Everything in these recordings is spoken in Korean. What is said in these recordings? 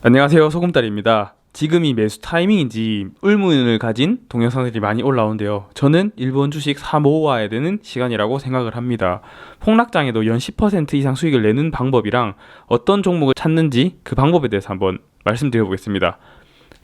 안녕하세요, 소금다리입니다. 지금이 매수 타이밍인지 의문을 가진 동영상들이 많이 올라오는데요. 저는 일본 주식 사 모아야 되는 시간이라고 생각을 합니다. 폭락장에도 연 10% 이상 수익을 내는 방법이랑 어떤 종목을 찾는지 그 방법에 대해서 한번 말씀드려보겠습니다.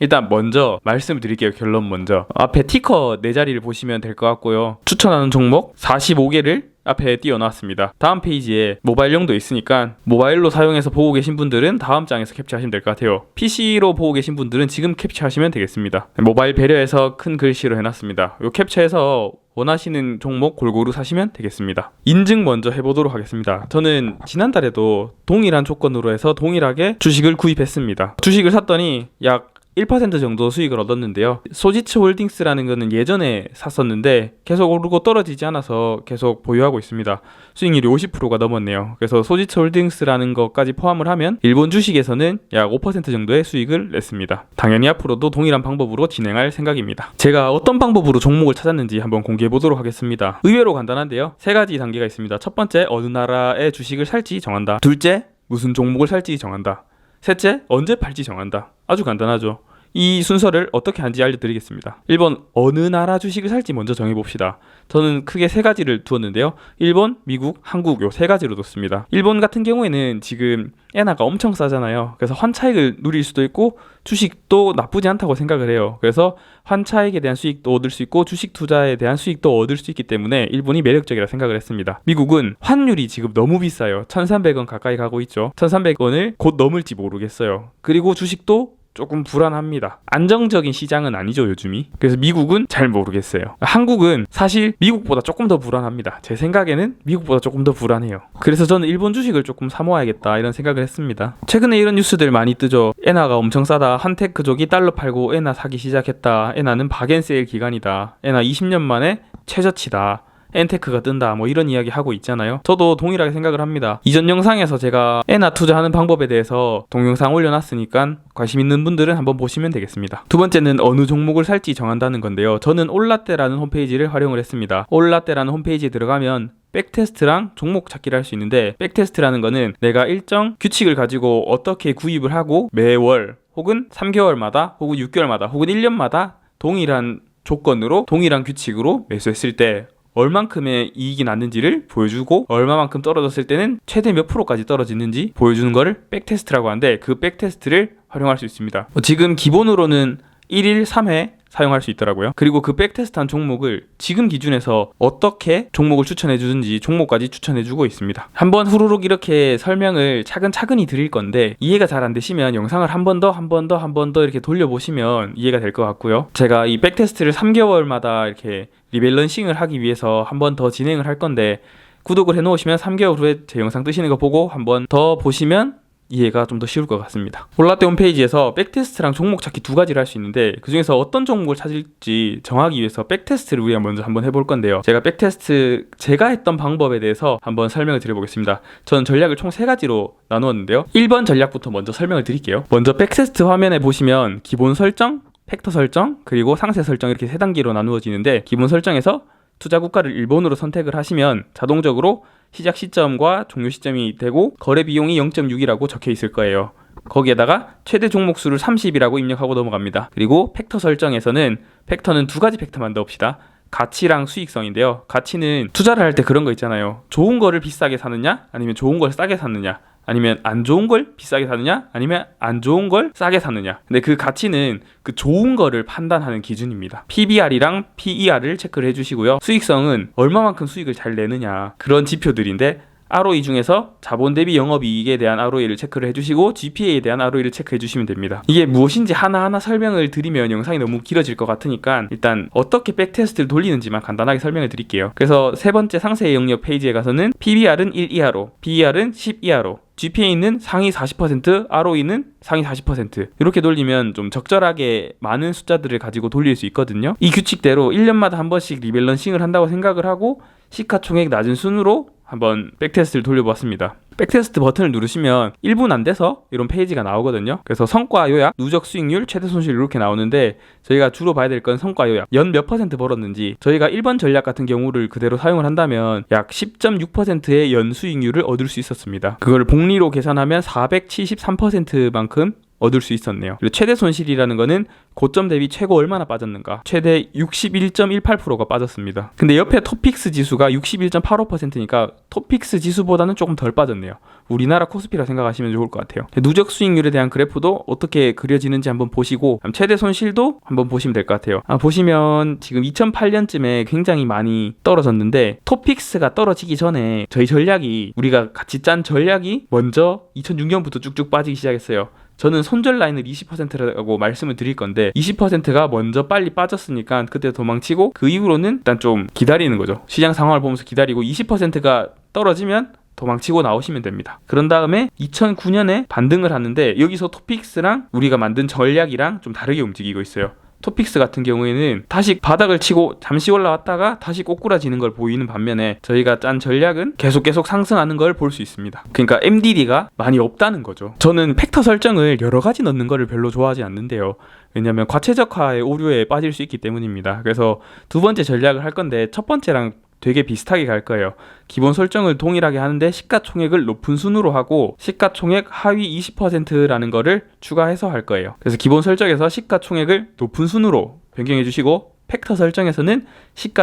일단 먼저 말씀드릴게요. 결론 먼저. 앞에 티커 4자리를 보시면 될 것 같고요. 추천하는 종목 45개를 앞에 띄워놨습니다. 다음 페이지에 모바일용도 있으니까 모바일로 사용해서 보고 계신 분들은 다음 장에서 캡처하시면 될 것 같아요. PC로 보고 계신 분들은 지금 캡처하시면 되겠습니다. 모바일 배려해서 큰 글씨로 해놨습니다. 요 캡처해서 원하시는 종목 골고루 사시면 되겠습니다. 인증 먼저 해보도록 하겠습니다. 저는 지난달에도 동일한 조건으로 해서 동일하게 주식을 구입했습니다. 주식을 샀더니 약 1% 정도 수익을 얻었는데요. 소지츠 홀딩스라는 거는 예전에 샀었는데 계속 오르고 떨어지지 않아서 계속 보유하고 있습니다. 수익률이 50%가 넘었네요. 그래서 소지츠 홀딩스라는 것까지 포함을 하면 일본 주식에서는 약 5% 정도의 수익을 냈습니다. 당연히 앞으로도 동일한 방법으로 진행할 생각입니다. 제가 어떤 방법으로 종목을 찾았는지 한번 공개해 보도록 하겠습니다. 의외로 간단한데요. 3가지 단계가 있습니다. 첫 번째, 어느 나라의 주식을 살지 정한다. 둘째, 무슨 종목을 살지 정한다. 셋째, 언제 팔지 정한다. 아주 간단하죠. 이 순서를 어떻게 하는지 알려드리겠습니다. 1번, 어느 나라 주식을 살지 먼저 정해봅시다. 저는 크게 3가지를 두었는데요. 일본, 미국, 한국 요 3가지로 뒀습니다. 일본 같은 경우에는 지금 엔화가 엄청 싸잖아요. 그래서 환차익을 누릴 수도 있고 주식도 나쁘지 않다고 생각을 해요. 그래서 환차익에 대한 수익도 얻을 수 있고 주식 투자에 대한 수익도 얻을 수 있기 때문에 일본이 매력적이라 생각을 했습니다. 미국은 환율이 지금 너무 비싸요. 1,300원 가까이 가고 있죠. 1,300원을 곧 넘을지 모르겠어요. 그리고 주식도 조금 불안합니다. 안정적인 시장은 아니죠, 요즘이. 그래서 미국은 잘 모르겠어요. 한국은 사실 미국보다 조금 더 불안합니다. 제 생각에는 미국보다 조금 더 불안해요. 그래서 저는 일본 주식을 조금 사모아야겠다 이런 생각을 했습니다. 최근에 이런 뉴스들 많이 뜨죠. 엔화가 엄청 싸다. 한테크족이 달러 팔고 엔화 사기 시작했다. 엔화는 박앤세일 기간이다. 엔화 20년 만에 최저치다. 엔테크가 뜬다, 뭐 이런 이야기 하고 있잖아요. 저도 동일하게 생각을 합니다. 이전 영상에서 제가 엔화 투자하는 방법에 대해서 동영상 올려놨으니까 관심 있는 분들은 한번 보시면 되겠습니다. 두 번째는 어느 종목을 살지 정한다는 건데요. 저는 올라떼라는 홈페이지를 활용을 했습니다. 올라떼라는 홈페이지에 들어가면 백테스트랑 종목 찾기를 할 수 있는데, 백테스트라는 거는 내가 일정 규칙을 가지고 어떻게 구입을 하고 매월 혹은 3개월마다 혹은 6개월마다 혹은 1년마다 동일한 조건으로 동일한 규칙으로 매수했을 때 얼만큼의 이익이 났는지를 보여주고 얼마만큼 떨어졌을 때는 최대 몇 프로까지 떨어지는지 보여주는 거를 백테스트라고 하는데, 그 백테스트를 활용할 수 있습니다. 지금 기본으로는 1일 3회 사용할 수 있더라고요. 그리고 그 백테스트한 종목을 지금 기준에서 어떻게 종목을 추천해 주는지 종목까지 추천해 주고 있습니다. 한번 후루룩 이렇게 설명을 차근차근히 드릴 건데 이해가 잘 안 되시면 영상을 한 번 더 이렇게 돌려보시면 이해가 될 것 같고요. 제가 이 백테스트를 3개월마다 이렇게 리밸런싱을 하기 위해서 한 번 더 진행을 할 건데, 구독을 해놓으시면 3개월 후에 제 영상 뜨시는 거 보고 한 번 더 보시면 이해가 좀 더 쉬울 것 같습니다. 올라떼 홈페이지에서 백테스트랑 종목 찾기 2가지를 할 수 있는데, 그 중에서 어떤 종목을 찾을지 정하기 위해서 백테스트를 우리가 먼저 한번 해볼 건데요. 제가 백테스트 제가 했던 방법에 대해서 한번 설명을 드려보겠습니다. 저는 전략을 총 3가지로 나누었는데요. 1번 전략부터 먼저 설명을 드릴게요. 먼저 백테스트 화면에 보시면 기본 설정, 팩터 설정, 그리고 상세 설정 이렇게 3단계로 나누어지는데, 기본 설정에서 투자 국가를 일본으로 선택을 하시면 자동적으로 시작 시점과 종료 시점이 되고 거래 비용이 0.6이라고 적혀 있을 거예요. 거기에다가 최대 종목 수를 30이라고 입력하고 넘어갑니다. 그리고 팩터 설정에서는 팩터는 2가지 팩터만 넣읍시다. 가치랑 수익성인데요. 가치는 투자를 할 때 그런 거 있잖아요. 좋은 거를 비싸게 사느냐, 아니면 좋은 걸 싸게 사느냐, 아니면 안 좋은 걸 비싸게 사느냐, 아니면 안 좋은 걸 싸게 사느냐. 근데 그 가치는 그 좋은 거를 판단하는 기준입니다. PBR이랑 PER을 체크를 해주시고요. 수익성은 얼마만큼 수익을 잘 내느냐, 그런 지표들인데, ROE 중에서 자본 대비 영업이익에 대한 ROE를 체크를 해주시고 GPA에 대한 ROE를 체크해 주시면 됩니다. 이게 무엇인지 하나하나 설명을 드리면 영상이 너무 길어질 것 같으니까 일단 어떻게 백테스트를 돌리는지만 간단하게 설명을 드릴게요. 그래서 3번째 상세 영역 페이지에 가서는 PBR은 1 이하로, PER은 10 이하로, GPA는 상위 40%, ROE는 상위 40% 이렇게 돌리면 좀 적절하게 많은 숫자들을 가지고 돌릴 수 있거든요. 이 규칙대로 1년마다 한 번씩 리밸런싱을 한다고 생각을 하고 시가총액 낮은 순으로 한번 백테스트를 돌려보았습니다. 백테스트 버튼을 누르시면 1분 안 돼서 이런 페이지가 나오거든요. 그래서 성과 요약, 누적 수익률, 최대 손실 이렇게 나오는데, 저희가 주로 봐야 될 건 성과 요약, 연 몇 % 벌었는지. 저희가 1번 전략 같은 경우를 그대로 사용을 한다면 약 10.6%의 연 수익률을 얻을 수 있었습니다. 그걸 복리로 계산하면 473%만큼 얻을 수 있었네요. 그리고 최대 손실이라는 거는 고점 대비 최고 얼마나 빠졌는가, 최대 61.18%가 빠졌습니다. 근데 옆에 토픽스 지수가 61.85%니까 토픽스 지수보다는 조금 덜 빠졌네요. 우리나라 코스피라 생각하시면 좋을 것 같아요. 누적 수익률에 대한 그래프도 어떻게 그려지는지 한번 보시고 최대 손실도 한번 보시면 될 것 같아요. 보시면 지금 2008년쯤에 굉장히 많이 떨어졌는데 토픽스가 떨어지기 전에 저희 전략이, 우리가 같이 짠 전략이 먼저 2006년부터 쭉쭉 빠지기 시작했어요. 저는 손절 라인을 20%라고 말씀을 드릴 건데 20%가 먼저 빨리 빠졌으니까 그때 도망치고 그 이후로는 일단 좀 기다리는 거죠. 시장 상황을 보면서 기다리고 20%가 떨어지면 도망치고 나오시면 됩니다. 그런 다음에 2009년에 반등을 하는데 여기서 토픽스랑 우리가 만든 전략이랑 좀 다르게 움직이고 있어요. 토픽스 같은 경우에는 다시 바닥을 치고 잠시 올라왔다가 다시 꼬꾸라지는 걸 보이는 반면에 저희가 짠 전략은 계속 상승하는 걸 볼 수 있습니다. 그러니까 MDD가 많이 없다는 거죠. 저는 팩터 설정을 여러 가지 넣는 거를 별로 좋아하지 않는데요. 왜냐하면 과체적화의 오류에 빠질 수 있기 때문입니다. 그래서 두 번째 전략을 할 건데 첫 번째랑 되게 비슷하게 갈 거예요. 기본 설정을 동일하게 하는데 시가총액을 높은 순으로 하고 시가총액 하위 20%라는 거를 추가해서 할 거예요. 그래서 기본 설정에서 시가총액을 높은 순으로 변경해 주시고 팩터 설정에서는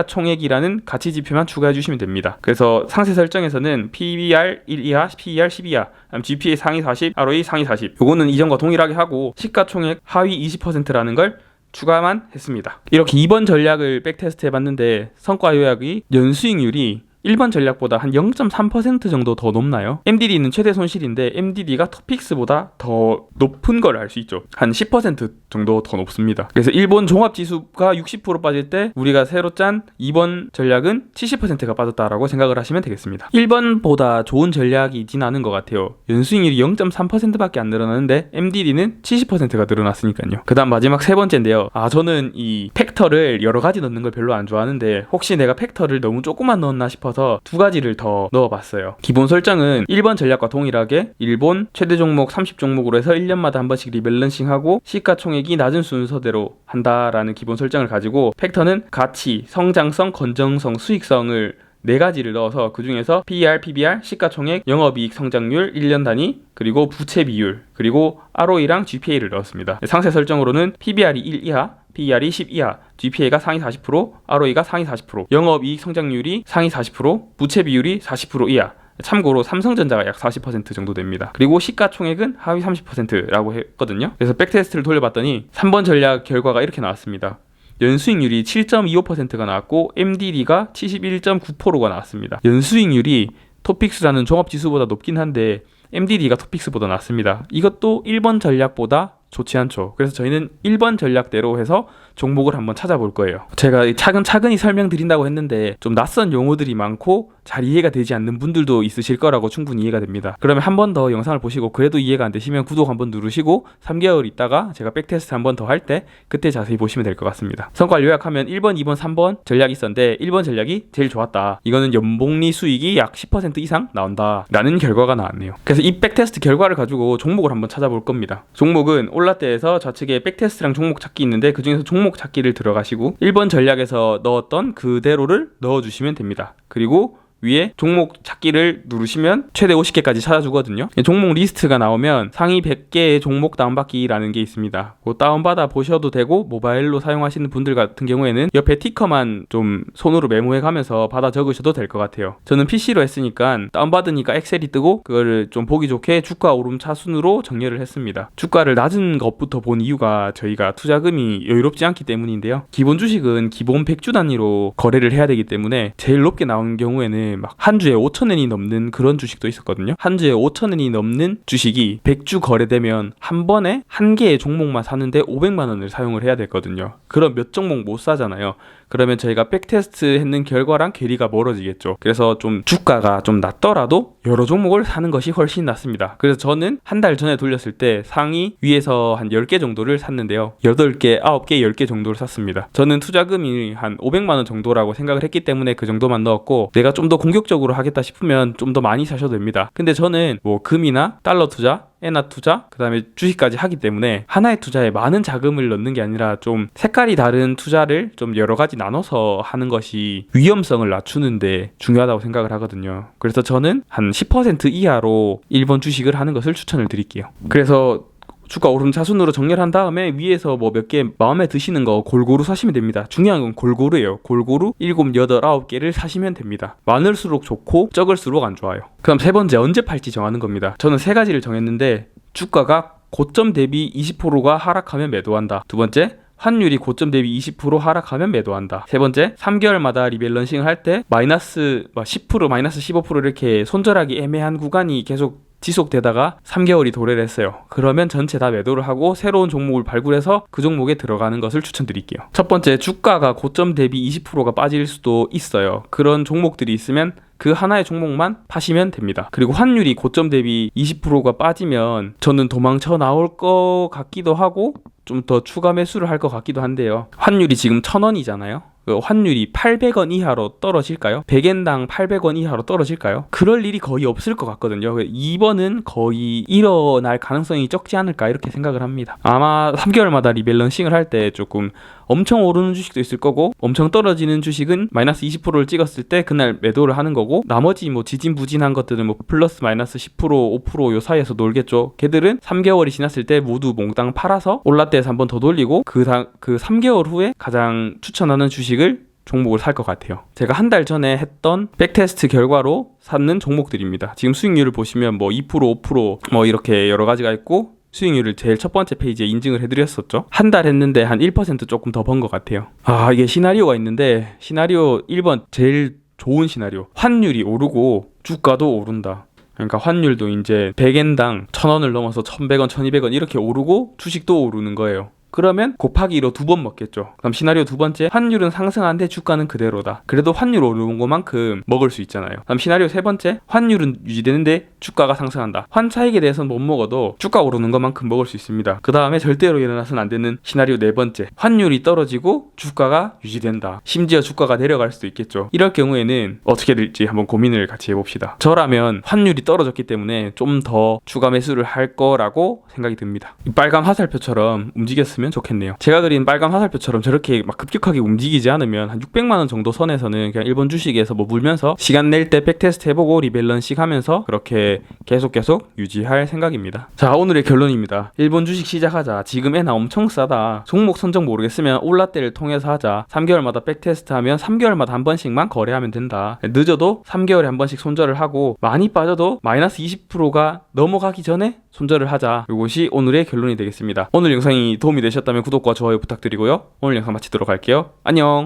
시가총액이라는 가치 지표만 추가해 주시면 됩니다. 그래서 상세 설정에서는 PBR 1 이하, PER 10 이하, GPA 상위 40, ROE 상위 40, 요거는 이전과 동일하게 하고 시가총액 하위 20%라는 걸 추가만 했습니다. 이렇게 2번 전략을 백테스트 해봤는데 성과 요약이 연수익률이 1번 전략보다 한 0.3% 정도 더 높나요? MDD는 최대 손실인데 MDD가 토픽스보다 더 높은 걸 알 수 있죠. 한 10% 정도 더 높습니다. 그래서 일본 종합지수가 60% 빠질 때 우리가 새로 짠 2번 전략은 70%가 빠졌다라고 생각을 하시면 되겠습니다. 1번보다 좋은 전략이진 않은 것 같아요. 연수익률이 0.3%밖에 안 늘어나는데 MDD는 70%가 늘어났으니까요. 그 다음 마지막 세 번째인데요. 저는 이 팩터를 여러 가지 넣는 걸 별로 안 좋아하는데 혹시 내가 팩터를 너무 조금만 넣었나 싶어서 두 가지를 더 넣어봤어요. 기본 설정은 1번 전략과 동일하게 일본 최대 종목 30종목으로 해서 1년마다 한 번씩 리밸런싱하고 시가총액이 낮은 순서대로 한다라는 기본 설정을 가지고 팩터는 가치, 성장성, 건전성, 수익성을 4가지를 넣어서 그 중에서 PER, PBR, 시가총액, 영업이익 성장률, 1년 단위, 그리고 부채 비율, 그리고 ROE랑 GPA를 넣었습니다. 상세 설정으로는 PBR이 1 이하, PER이 10 이하, GPA가 상위 40%, ROE가 상위 40%, 영업이익 성장률이 상위 40%, 부채 비율이 40% 이하. 참고로 삼성전자가 약 40% 정도 됩니다. 그리고 시가총액은 하위 30%라고 했거든요. 그래서 백테스트를 돌려봤더니 3번 전략 결과가 이렇게 나왔습니다. 연수익률이 7.25%가 나왔고 MDD가 71.9%가 나왔습니다. 연수익률이 토픽스라는 종합지수보다 높긴 한데 MDD가 토픽스보다 낮습니다. 이것도 1번 전략보다 좋지 않죠. 그래서 저희는 1번 전략대로 해서 종목을 한번 찾아볼 거예요. 제가 차근차근히 설명드린다고 했는데 좀 낯선 용어들이 많고 잘 이해가 되지 않는 분들도 있으실 거라고 충분히 이해가 됩니다. 그러면 한 번 더 영상을 보시고 그래도 이해가 안 되시면 구독 한번 누르시고 3개월 있다가 제가 백테스트 한 번 더 할 때 그때 자세히 보시면 될 것 같습니다. 성과를 요약하면 1번, 2번, 3번 전략이 있었는데 1번 전략이 제일 좋았다. 이거는 연복리 수익이 약 10% 이상 나온다 라는 결과가 나왔네요. 그래서 이 백테스트 결과를 가지고 종목을 한번 찾아볼 겁니다. 종목은 올라때에서 좌측에 백테스트랑 종목 찾기 있는데 그 중에서 종목 찾기를 들어가시고 1번 전략에서 넣었던 그대로를 넣어주시면 됩니다. 그리고 위에 종목 찾기를 누르시면 최대 50개까지 찾아주거든요. 종목 리스트가 나오면 상위 100개의 종목 다운받기라는 게 있습니다. 그 다운받아 보셔도 되고 모바일로 사용하시는 분들 같은 경우에는 옆에 티커만 좀 손으로 메모해 가면서 받아 적으셔도 될 것 같아요. 저는 PC로 했으니까 다운받으니까 엑셀이 뜨고 그거를 좀 보기 좋게 주가 오름 차순으로 정렬을 했습니다. 주가를 낮은 것부터 본 이유가 저희가 투자금이 여유롭지 않기 때문인데요. 기본 주식은 기본 100주 단위로 거래를 해야 되기 때문에 제일 높게 나온 경우에는 막 한 주에 5,000원이 넘는 그런 주식도 있었거든요. 한 주에 5,000원이 넘는 주식이 100주 거래되면 한 번에 한 개의 종목만 사는데 500만 원을 사용을 해야 되거든요. 그럼 몇 종목 못 사잖아요. 그러면 저희가 백테스트 했는 결과랑 괴리가 멀어지겠죠. 그래서 좀 주가가 좀 낮더라도 여러 종목을 사는 것이 훨씬 낫습니다. 그래서 저는 한 달 전에 돌렸을 때 상위 위에서 한 10개 정도를 샀는데요. 8개, 9개, 10개 정도를 샀습니다. 저는 투자금이 한 500만 원 정도라고 생각을 했기 때문에 그 정도만 넣었고 내가 좀 더 공격적으로 하겠다 싶으면 좀 더 많이 사셔도 됩니다. 근데 저는 뭐 금이나 달러 투자, 엔화 투자, 그 다음에 주식까지 하기 때문에 하나의 투자에 많은 자금을 넣는 게 아니라 좀 색깔이 다른 투자를 좀 여러 가지 나눠서 하는 것이 위험성을 낮추는데 중요하다고 생각을 하거든요. 그래서 저는 한 10% 이하로 1번 주식을 하는 것을 추천을 드릴게요. 그래서 주가 오름 차순으로 정렬한 다음에 위에서 뭐 몇 개 마음에 드시는 거 골고루 사시면 됩니다. 중요한 건 골고루예요. 골고루 7, 8, 9개를 사시면 됩니다. 많을수록 좋고 적을수록 안 좋아요. 그럼 세 번째, 언제 팔지 정하는 겁니다. 저는 세 가지를 정했는데, 주가가 고점 대비 20%가 하락하면 매도한다. 두 번째, 환율이 고점 대비 20% 하락하면 매도한다. 세 번째, 3개월마다 리밸런싱을 할 때 마이너스 10%, 마이너스 15% 이렇게 손절하기 애매한 구간이 계속 지속되다가 3개월이 도래를 했어요. 그러면 전체 다 매도를 하고 새로운 종목을 발굴해서 그 종목에 들어가는 것을 추천드릴게요. 첫 번째, 주가가 고점 대비 20%가 빠질 수도 있어요. 그런 종목들이 있으면 그 하나의 종목만 파시면 됩니다. 그리고 환율이 고점 대비 20%가 빠지면 저는 도망쳐 나올 것 같기도 하고 좀 더 추가 매수를 할 것 같기도 한데요. 환율이 지금 1,000원이잖아요. 환율이 800원 이하로 떨어질까요? 100엔당 800원 이하로 떨어질까요? 그럴 일이 거의 없을 것 같거든요. 2번은 거의 일어날 가능성이 적지 않을까 이렇게 생각을 합니다. 아마 3개월마다 리밸런싱을 할 때 조금 엄청 오르는 주식도 있을 거고 엄청 떨어지는 주식은 마이너스 20%를 찍었을 때 그날 매도를 하는 거고, 나머지 뭐 지진부진한 것들은 뭐 플러스 마이너스 10% 5% 요 사이에서 놀겠죠. 걔들은 3개월이 지났을 때 모두 몽땅 팔아서 올라때에서 한번 더 돌리고 그 3개월 후에 가장 추천하는 주식을 종목을 살 것 같아요. 제가 한 달 전에 했던 백테스트 결과로 샀는 종목들입니다. 지금 수익률을 보시면 뭐 2%, 5% 뭐 이렇게 여러 가지가 있고, 수익률을 제일 첫 번째 페이지에 인증을 해드렸었죠. 한 달 했는데 한 1% 조금 더 번 것 같아요. 이게 시나리오가 있는데, 시나리오 1번 제일 좋은 시나리오. 환율이 오르고 주가도 오른다. 그러니까 환율도 이제 100엔당 1,000원을 넘어서 1,100원, 1,200원 이렇게 오르고 주식도 오르는 거예요. 그러면 곱하기 2로 2번 먹겠죠. 그럼 시나리오 두 번째, 환율은 상승하는데 주가는 그대로다. 그래도 환율 오르는 것만큼 먹을 수 있잖아요. 그럼 시나리오 세 번째, 환율은 유지되는데 주가가 상승한다. 환차익에 대해서는 못 먹어도 주가 오르는 것만큼 먹을 수 있습니다. 그 다음에 절대로 일어나서는 안 되는 시나리오 네 번째, 환율이 떨어지고 주가가 유지된다. 심지어 주가가 내려갈 수도 있겠죠. 이럴 경우에는 어떻게 될지 한번 고민을 같이 해봅시다. 저라면 환율이 떨어졌기 때문에 좀 더 추가 매수를 할 거라고 생각이 듭니다. 이 빨간 화살표처럼 움직였으면 좋겠네요. 제가 그린 빨간 화살표처럼 저렇게 막 급격하게 움직이지 않으면 한 600만원 정도 선에서는 그냥 일본 주식에서 뭐 물면서 시간 낼 때 백테스트 해보고 리밸런싱 하면서 그렇게 계속 유지할 생각입니다. 자, 오늘의 결론입니다. 일본 주식 시작하자. 지금 에나 엄청 싸다. 종목 선정 모르겠으면 올라때를 통해서 하자. 3개월마다 백테스트 하면 3개월마다 한 번씩만 거래하면 된다. 늦어도 3개월에 한 번씩 손절을 하고, 많이 빠져도 마이너스 20%가 넘어가기 전에 손절을 하자. 이것이 오늘의 결론이 되겠습니다. 오늘 영상이 도움이 되셨다면 구독과 좋아요 부탁드리고요. 오늘 영상 마치도록 할게요. 안녕.